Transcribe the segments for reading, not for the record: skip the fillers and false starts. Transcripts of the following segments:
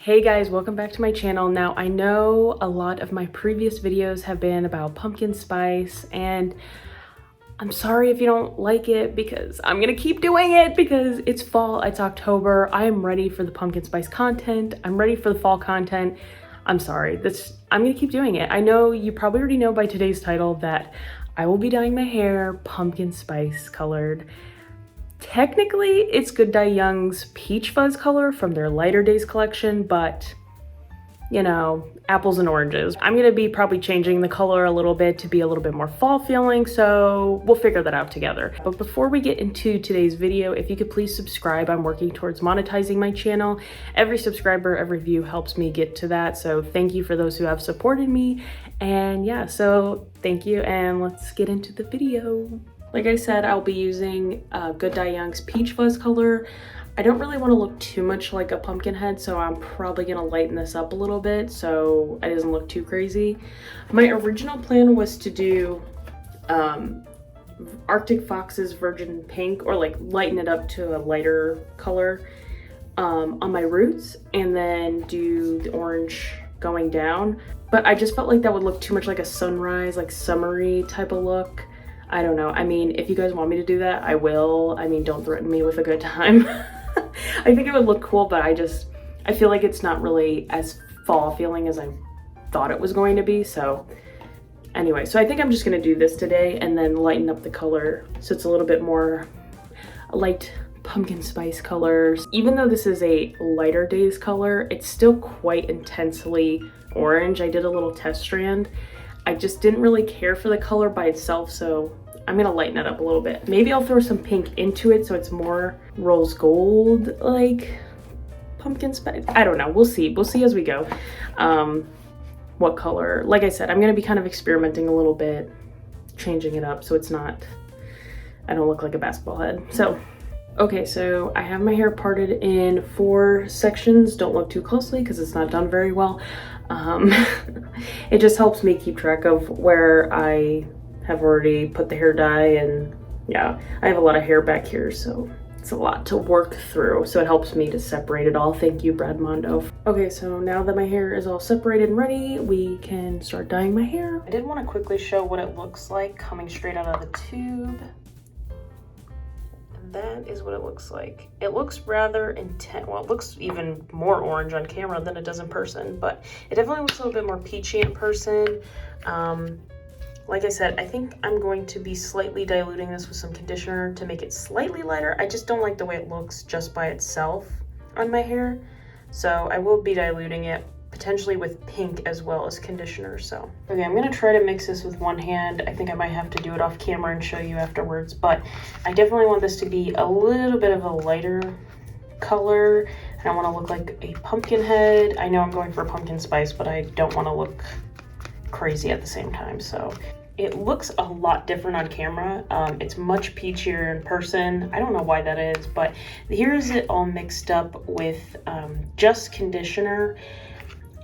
Hey guys, welcome back to my channel. Now I know a lot of my previous videos have been about pumpkin spice, and I'm sorry if you don't like it because I'm gonna keep doing it because it's fall, it's October. I am ready for the pumpkin spice content. I'm ready for the fall content. I'm sorry, I'm gonna keep doing it. I know you probably already know by today's title that I will be dyeing my hair pumpkin spice colored. Technically, it's Good Dye Young's Peach Fuzz color from their Lighter Days collection, but you know, apples and oranges. I'm gonna be probably changing the color a little bit to be a little bit more fall feeling, so we'll figure that out together. But before we get into today's video, if you could please subscribe. I'm working towards monetizing my channel. Every subscriber, every view helps me get to that, so thank you for those who have supported me. And yeah, so thank you, and let's get into the video. Like I said, I'll be using Good Dye Young's Peach Fuzz color. I don't really want to look too much like a pumpkin head, so I'm probably going to lighten this up a little bit so it doesn't look too crazy. My original plan was to do Arctic Fox's Virgin Pink, or like lighten it up to a lighter color on my roots, and then do the orange going down. But I just felt like that would look too much like a sunrise, like summery type of look. I don't know. I mean, if you guys want me to do that, I will. I mean, don't threaten me with a good time. I think it would look cool, but I feel like it's not really as fall feeling as I thought it was going to be. So anyway, so I think I'm just going to do this today and then lighten up the color so it's a little bit more light pumpkin spice colors. Even though this is a Lighter Days color, it's still quite intensely orange. I did a little test strand. I just didn't really care for the color by itself, so I'm gonna lighten it up a little bit. Maybe I'll throw some pink into it so it's more rose gold, like pumpkin spice. I don't know, we'll see. We'll see as we go what color. Like I said, I'm gonna be kind of experimenting a little bit, changing it up so it's not, I don't look like a basketball head. So, okay, so I have my hair parted in 4 sections. Don't look too closely because it's not done very well. It just helps me keep track of where I have already put the hair dye, and yeah, I have a lot of hair back here, so it's a lot to work through, so it helps me to separate it all. Thank you, Brad Mondo. Okay, so now that my hair is all separated and ready, we can start dyeing my hair. I did want to quickly show what it looks like coming straight out of the tube. That is what it looks like. It looks rather intense. Well, it looks even more orange on camera than it does in person, but it definitely looks a little bit more peachy in person. Like I said, I think I'm going to be slightly diluting this with some conditioner to make it slightly lighter. I just don't like the way it looks just by itself on my hair, so I will be diluting it potentially with pink as well as conditioner. So okay, I'm gonna try to mix this with one hand. I think I might have to do it off camera and show you afterwards, but I definitely want this to be a little bit of a lighter color, and I want to look like a pumpkin head. I know I'm going for pumpkin spice, but I don't want to look crazy at the same time. So it looks a lot different on camera. It's much peachier in person. I don't know why that is, but here's it all mixed up with just conditioner.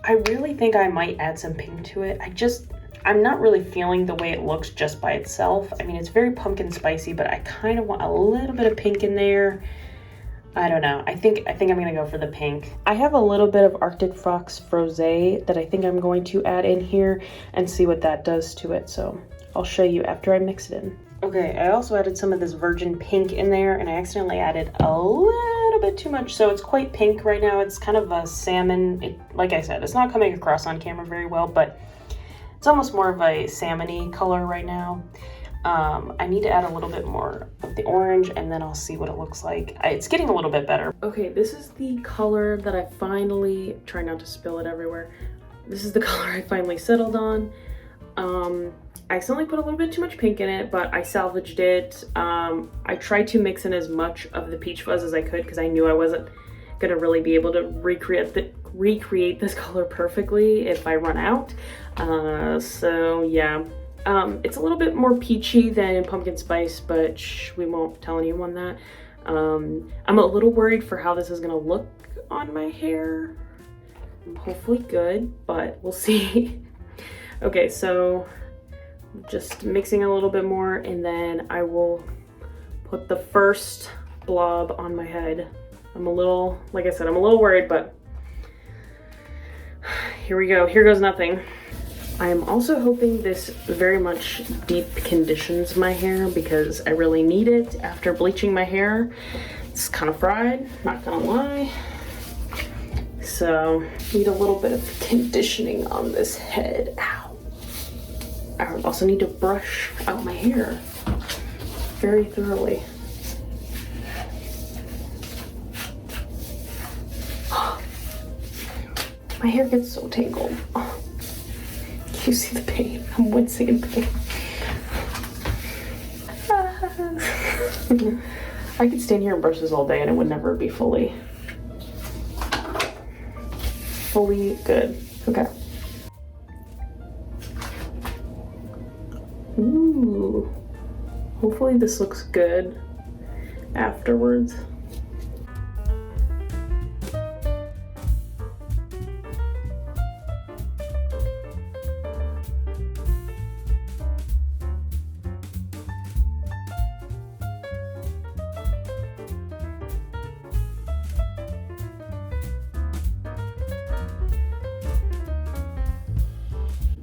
I really think I might add some pink to it. I'm not really feeling the way it looks just by itself. I mean, it's very pumpkin spicy, but I kind of want a little bit of pink in there. I don't know. I think I'm gonna go for the pink. I have a little bit of Arctic Fox Frosé that I think I'm going to add in here and see what that does to it. So I'll show you after I mix it in. Okay, I also added some of this Virgin Pink in there, and I accidentally added a little bit too much, so it's quite pink right now. It's kind of a salmon. Like I said, it's not coming across on camera very well, but it's almost more of a salmon-y color right now. I need to add a little bit more of the orange, and then I'll see what it looks like. It's getting a little bit better. Okay, this is the color that I finally, try not to spill it everywhere. This is the color I finally settled on. I accidentally put a little bit too much pink in it, but I salvaged it. I tried to mix in as much of the peach fuzz as I could because I knew I wasn't gonna really be able to recreate this color perfectly if I run out. So yeah, it's a little bit more peachy than in pumpkin spice, but we won't tell anyone that. I'm a little worried for how this is gonna look on my hair. Hopefully good, but we'll see. Okay, so just mixing a little bit more, and then I will put the first blob on my head. I'm a little, like I said, I'm a little worried, but here we go. Here goes nothing. I am also hoping this very much deep conditions my hair because I really need it after bleaching my hair. It's kind of fried, not gonna lie. So, need a little bit of conditioning on this head. Ow. I also need to brush out my hair very thoroughly. My hair gets so tangled. You see the pain? I'm wincing in pain. I could stand here and brush this all day and it would never be fully good. Okay. Ooh. Hopefully this looks good afterwards.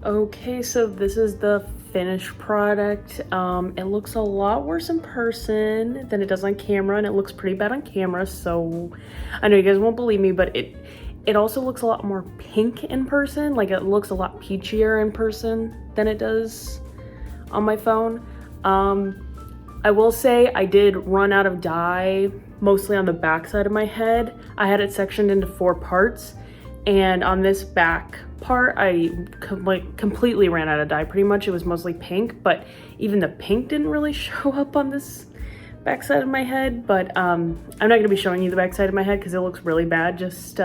Okay, so this is the finished product. It looks a lot worse in person than it does on camera, and it looks pretty bad on camera, so I know you guys won't believe me, but it also looks a lot more pink in person. Like, it looks a lot peachier in person than it does on my phone. I will say I did run out of dye mostly on the back side of my head. I had it sectioned into 4 parts, and on this back part I completely ran out of dye. Pretty much it was mostly pink, but even the pink didn't really show up on this back side of my head. But I'm not gonna be showing you the back side of my head because it looks really bad. Just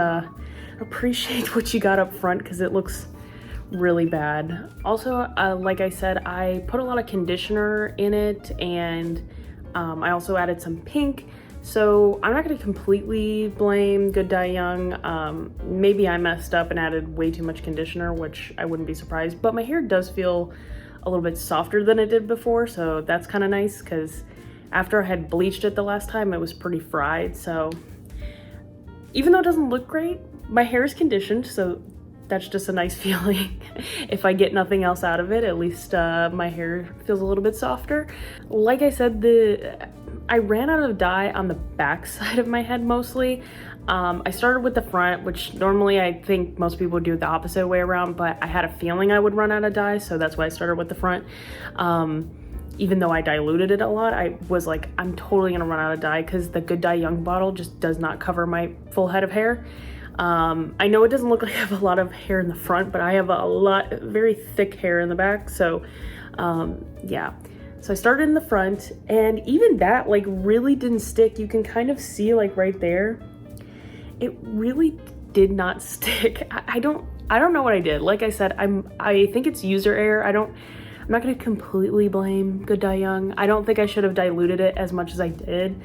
appreciate what you got up front because it looks really bad. Also, like I said, I put a lot of conditioner in it, and I also added some pink. So I'm not gonna completely blame Good Dye Young. Maybe I messed up and added way too much conditioner, which I wouldn't be surprised, but my hair does feel a little bit softer than it did before, so that's kind of nice because after I had bleached it the last time, it was pretty fried. So even though it doesn't look great, my hair is conditioned, so that's just a nice feeling. If I get nothing else out of it, at least my hair feels a little bit softer. Like I said, I ran out of dye on the back side of my head mostly. I started with the front, which normally I think most people would do it the opposite way around, but I had a feeling I would run out of dye, so that's why I started with the front. Even though I diluted it a lot, I was like, I'm totally gonna run out of dye because the Good Dye Young bottle just does not cover my full head of hair. I know it doesn't look like I have a lot of hair in the front, but I have very thick hair in the back, so yeah. So I started in the front, and even that like really didn't stick. You can kind of see like right there, it really did not stick. I don't know what I did. Like I said, I think it's user error. I'm not gonna completely blame Good Dye Young. I don't think I should have diluted it as much as I did.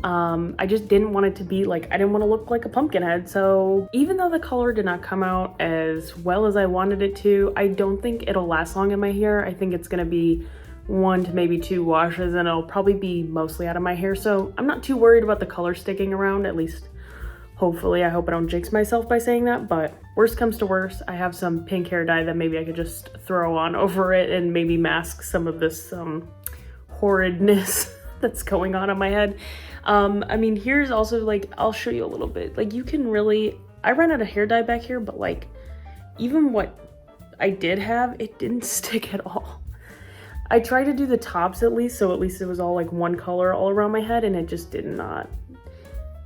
I just didn't want it to be like, I didn't want to look like a pumpkin head. So even though the color did not come out as well as I wanted it to, I don't think it'll last long in my hair. I think it's gonna be 1 to maybe 2 washes and it'll probably be mostly out of my hair. So I'm not too worried about the color sticking around, at least hopefully. I hope I don't jinx myself by saying that, but worst comes to worst, I have some pink hair dye that maybe I could just throw on over it and maybe mask some of this horridness that's going on my head. I mean, here's also like, I'll show you a little bit. Like, you can really, I ran out of hair dye back here, but like even what I did have, it didn't stick at all. I tried to do the tops at least, so at least it was all like one color all around my head, and it just did not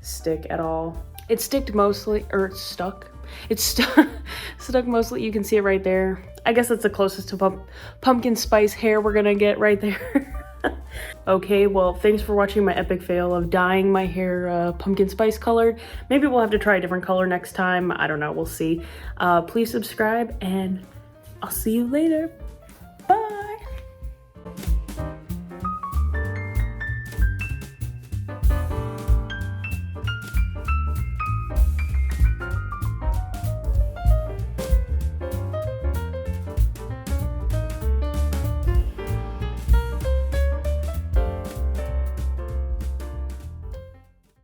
stick at all. It stuck mostly, or it stuck. It stuck mostly, you can see it right there. I guess that's the closest to pumpkin spice hair we're gonna get right there. Okay, well, thanks for watching my epic fail of dyeing my hair pumpkin spice colored. Maybe we'll have to try a different color next time. I don't know, we'll see. Please subscribe, and I'll see you later. Bye!